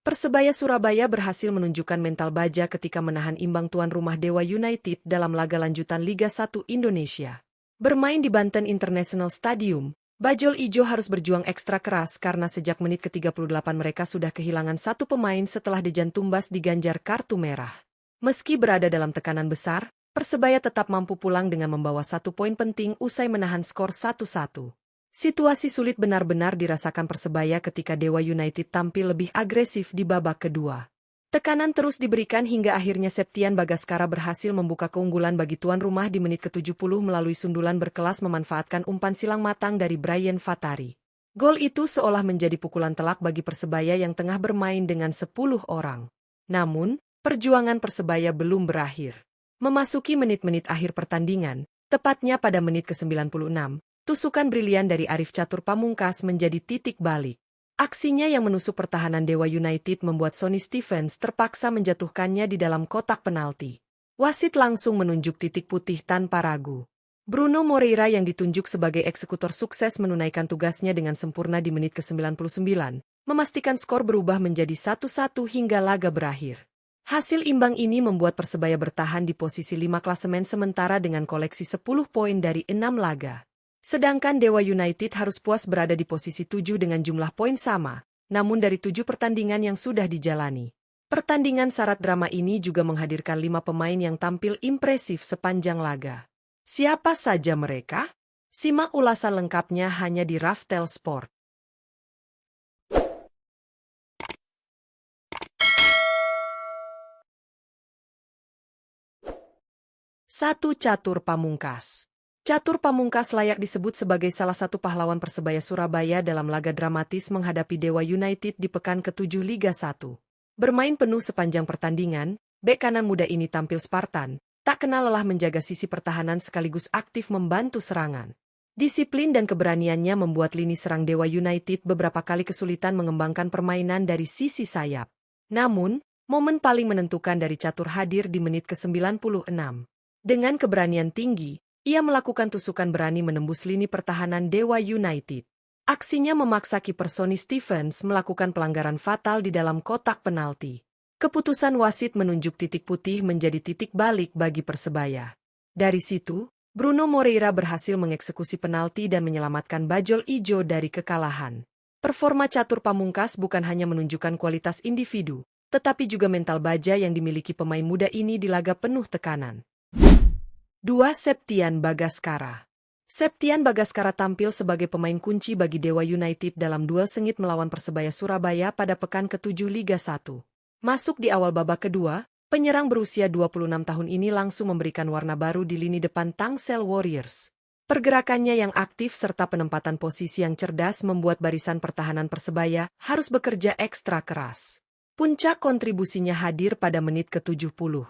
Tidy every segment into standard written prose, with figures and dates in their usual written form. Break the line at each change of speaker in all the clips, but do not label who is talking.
Persebaya Surabaya berhasil menunjukkan mental baja ketika menahan imbang tuan rumah Dewa United dalam laga lanjutan Liga 1 Indonesia. Bermain di Banten International Stadium, Bajul Ijo harus berjuang ekstra keras karena sejak menit ke-38 mereka sudah kehilangan satu pemain setelah Dejan Tumbas diganjar kartu merah. Meski berada dalam tekanan besar, Persebaya tetap mampu pulang dengan membawa 1 poin penting usai menahan skor 1-1. Situasi sulit benar-benar dirasakan Persebaya ketika Dewa United tampil lebih agresif di babak kedua. Tekanan terus diberikan hingga akhirnya Septian Bagaskara berhasil membuka keunggulan bagi tuan rumah di menit ke-70 melalui sundulan berkelas memanfaatkan umpan silang matang dari Brian Fatari. Gol itu seolah menjadi pukulan telak bagi Persebaya yang tengah bermain dengan 10 orang. Namun, perjuangan Persebaya belum berakhir. Memasuki menit-menit akhir pertandingan, tepatnya pada menit ke-96, tusukan brilian dari Arif Catur Pamungkas menjadi titik balik. Aksinya yang menusuk pertahanan Dewa United membuat Sonny Stevens terpaksa menjatuhkannya di dalam kotak penalti. Wasit langsung menunjuk titik putih tanpa ragu. Bruno Moreira yang ditunjuk sebagai eksekutor sukses menunaikan tugasnya dengan sempurna di menit ke-99, memastikan skor berubah menjadi 1-1 hingga laga berakhir. Hasil imbang ini membuat Persebaya bertahan di posisi 5 klasemen sementara dengan koleksi 10 poin dari 6 laga. Sedangkan Dewa United harus puas berada di posisi 7 dengan jumlah poin sama, namun dari 7 pertandingan yang sudah dijalani. Pertandingan syarat drama ini juga menghadirkan 5 pemain yang tampil impresif sepanjang laga. Siapa saja mereka? Simak ulasan lengkapnya hanya di Raftel Sport. 1. Catur Pamungkas. Catur Pamungkas layak disebut sebagai salah satu pahlawan Persebaya Surabaya dalam laga dramatis menghadapi Dewa United di pekan ke-7 Liga 1. Bermain penuh sepanjang pertandingan, bek kanan muda ini tampil Spartan, tak kenal lelah menjaga sisi pertahanan sekaligus aktif membantu serangan. Disiplin dan keberaniannya membuat lini serang Dewa United beberapa kali kesulitan mengembangkan permainan dari sisi sayap. Namun, momen paling menentukan dari Catur hadir di menit ke-96. Dengan keberanian tinggi, ia melakukan tusukan berani menembus lini pertahanan Dewa United. Aksinya memaksa kiper Sonny Stevens melakukan pelanggaran fatal di dalam kotak penalti. Keputusan wasit menunjuk titik putih menjadi titik balik bagi Persebaya. Dari situ, Bruno Moreira berhasil mengeksekusi penalti dan menyelamatkan Bajul Ijo dari kekalahan. Performa Catur Pamungkas bukan hanya menunjukkan kualitas individu, tetapi juga mental baja yang dimiliki pemain muda ini di laga penuh tekanan. 2. Septian Bagaskara. Septian Bagaskara tampil sebagai pemain kunci bagi Dewa United dalam duel sengit melawan Persebaya Surabaya pada pekan ke-7 Liga 1. Masuk di awal babak kedua, penyerang berusia 26 tahun ini langsung memberikan warna baru di lini depan Tangsel Warriors. Pergerakannya yang aktif serta penempatan posisi yang cerdas membuat barisan pertahanan Persebaya harus bekerja ekstra keras. Puncak kontribusinya hadir pada menit ke-70.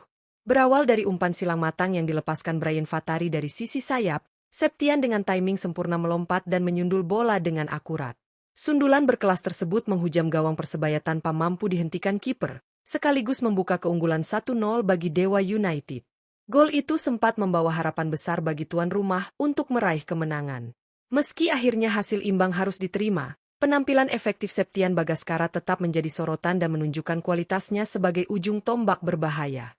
Berawal dari umpan silang matang yang dilepaskan Brian Fatari dari sisi sayap, Septian dengan timing sempurna melompat dan menyundul bola dengan akurat. Sundulan berkelas tersebut menghujam gawang Persebaya tanpa mampu dihentikan kiper, sekaligus membuka keunggulan 1-0 bagi Dewa United. Gol itu sempat membawa harapan besar bagi tuan rumah untuk meraih kemenangan. Meski akhirnya hasil imbang harus diterima, penampilan efektif Septian Bagaskara tetap menjadi sorotan dan menunjukkan kualitasnya sebagai ujung tombak berbahaya.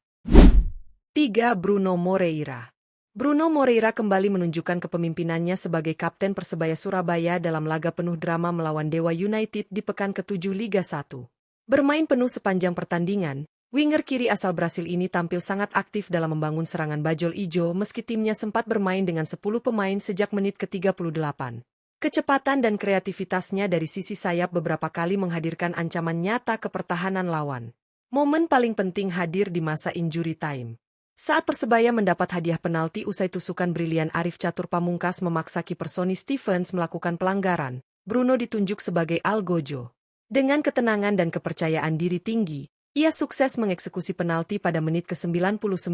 3. Bruno Moreira. Bruno Moreira kembali menunjukkan kepemimpinannya sebagai kapten Persebaya Surabaya dalam laga penuh drama melawan Dewa United di pekan ke-7 Liga 1. Bermain penuh sepanjang pertandingan, winger kiri asal Brasil ini tampil sangat aktif dalam membangun serangan Bajul Ijo meski timnya sempat bermain dengan 10 pemain sejak menit ke-38. Kecepatan dan kreativitasnya dari sisi sayap beberapa kali menghadirkan ancaman nyata ke pertahanan lawan. Momen paling penting hadir di masa injury time. Saat Persebaya mendapat hadiah penalti usai tusukan brilian Arif Catur Pamungkas memaksa kiper Sonny Stevens melakukan pelanggaran, Bruno ditunjuk sebagai algojo. Dengan ketenangan dan kepercayaan diri tinggi, ia sukses mengeksekusi penalti pada menit ke-99.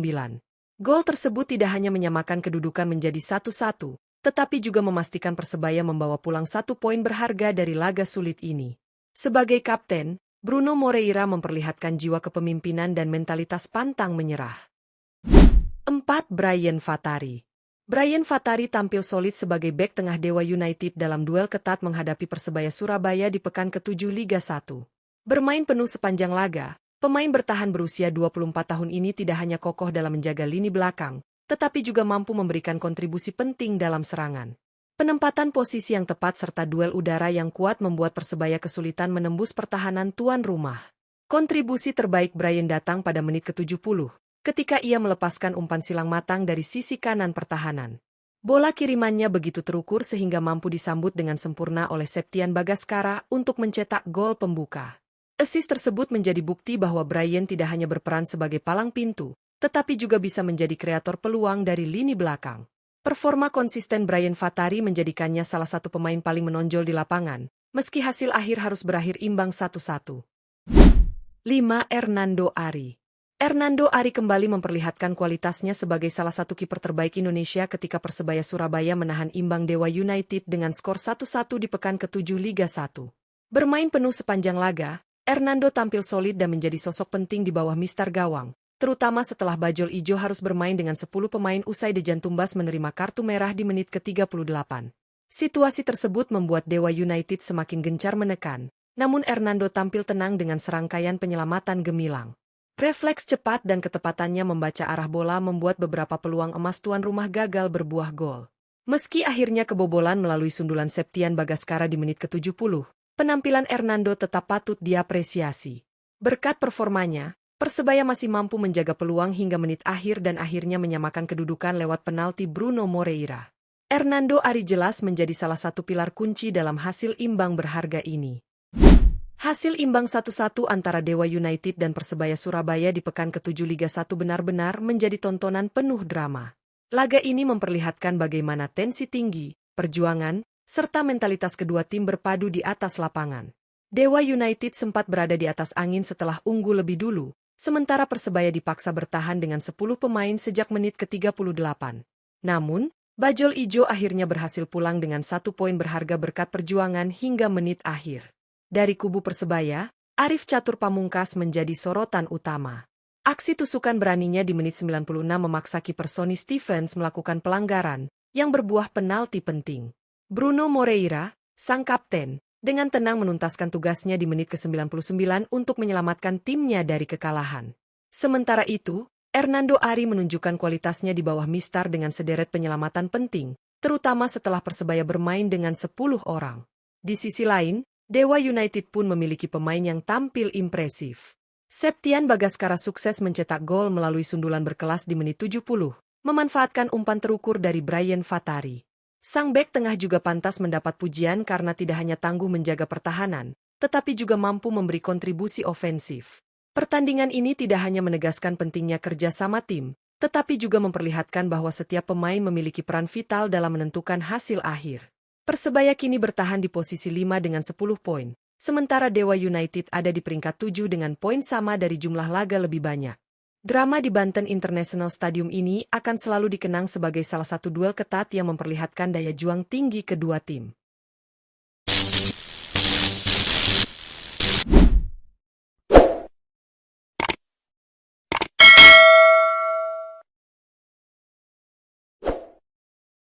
Gol tersebut tidak hanya menyamakan kedudukan menjadi 1-1, tetapi juga memastikan Persebaya membawa pulang 1 poin berharga dari laga sulit ini. Sebagai kapten, Bruno Moreira memperlihatkan jiwa kepemimpinan dan mentalitas pantang menyerah. 4. Brian Fatari. Brian Fatari tampil solid sebagai bek tengah Dewa United dalam duel ketat menghadapi Persebaya Surabaya di pekan ke-7 Liga 1. Bermain penuh sepanjang laga, pemain bertahan berusia 24 tahun ini tidak hanya kokoh dalam menjaga lini belakang, tetapi juga mampu memberikan kontribusi penting dalam serangan. Penempatan posisi yang tepat serta duel udara yang kuat membuat Persebaya kesulitan menembus pertahanan tuan rumah. Kontribusi terbaik Bryan datang pada menit ke-70, ketika ia melepaskan umpan silang matang dari sisi kanan pertahanan. Bola kirimannya begitu terukur sehingga mampu disambut dengan sempurna oleh Septian Bagaskara untuk mencetak gol pembuka. Assist tersebut menjadi bukti bahwa Bryan tidak hanya berperan sebagai palang pintu, tetapi juga bisa menjadi kreator peluang dari lini belakang. Performa konsisten Bryan Fatari menjadikannya salah satu pemain paling menonjol di lapangan, meski hasil akhir harus berakhir imbang 1-1. 5. Hernando Ari. Hernando Ari kembali memperlihatkan kualitasnya sebagai salah satu kiper terbaik Indonesia ketika Persebaya Surabaya menahan imbang Dewa United dengan skor 1-1 di pekan ke-7 Liga 1. Bermain penuh sepanjang laga, Hernando tampil solid dan menjadi sosok penting di bawah Mister Gawang, terutama setelah Bajul Ijo harus bermain dengan 10 pemain usai Dejan Tumbas menerima kartu merah di menit ke-38. Situasi tersebut membuat Dewa United semakin gencar menekan, namun Hernando tampil tenang dengan serangkaian penyelamatan gemilang. Refleks cepat dan ketepatannya membaca arah bola membuat beberapa peluang emas tuan rumah gagal berbuah gol. Meski akhirnya kebobolan melalui sundulan Septian Bagaskara di menit ke-70, penampilan Hernando tetap patut diapresiasi. Berkat performanya, Persebaya masih mampu menjaga peluang hingga menit akhir dan akhirnya menyamakan kedudukan lewat penalti Bruno Moreira. Hernando Ari jelas menjadi salah satu pilar kunci dalam hasil imbang berharga ini. Hasil imbang 1-1 antara Dewa United dan Persebaya Surabaya di pekan ke-7 Liga 1 benar-benar menjadi tontonan penuh drama. Laga ini memperlihatkan bagaimana tensi tinggi, perjuangan, serta mentalitas kedua tim berpadu di atas lapangan. Dewa United sempat berada di atas angin setelah unggul lebih dulu, sementara Persebaya dipaksa bertahan dengan 10 pemain sejak menit ke-38. Namun, Bajul Ijo akhirnya berhasil pulang dengan 1 poin berharga berkat perjuangan hingga menit akhir. Dari kubu Persebaya, Arif Catur Pamungkas menjadi sorotan utama. Aksi tusukan beraninya di menit 96 memaksa kiper Sonny Stevens melakukan pelanggaran, yang berbuah penalti penting. Bruno Moreira, sang kapten, dengan tenang menuntaskan tugasnya di menit ke-99 untuk menyelamatkan timnya dari kekalahan. Sementara itu, Hernando Ari menunjukkan kualitasnya di bawah Mistar dengan sederet penyelamatan penting, terutama setelah Persebaya bermain dengan 10 orang. Di sisi lain, Dewa United pun memiliki pemain yang tampil impresif. Septian Bagaskara sukses mencetak gol melalui sundulan berkelas di menit 70, memanfaatkan umpan terukur dari Bryan Fatari. Sang bek tengah juga pantas mendapat pujian karena tidak hanya tangguh menjaga pertahanan, tetapi juga mampu memberi kontribusi ofensif. Pertandingan ini tidak hanya menegaskan pentingnya kerja sama tim, tetapi juga memperlihatkan bahwa setiap pemain memiliki peran vital dalam menentukan hasil akhir. Persebaya kini bertahan di posisi 5 dengan 10 poin, sementara Dewa United ada di peringkat 7 dengan poin sama dari jumlah laga lebih banyak. Drama di Banten International Stadium ini akan selalu dikenang sebagai salah satu duel ketat yang memperlihatkan daya juang tinggi kedua tim.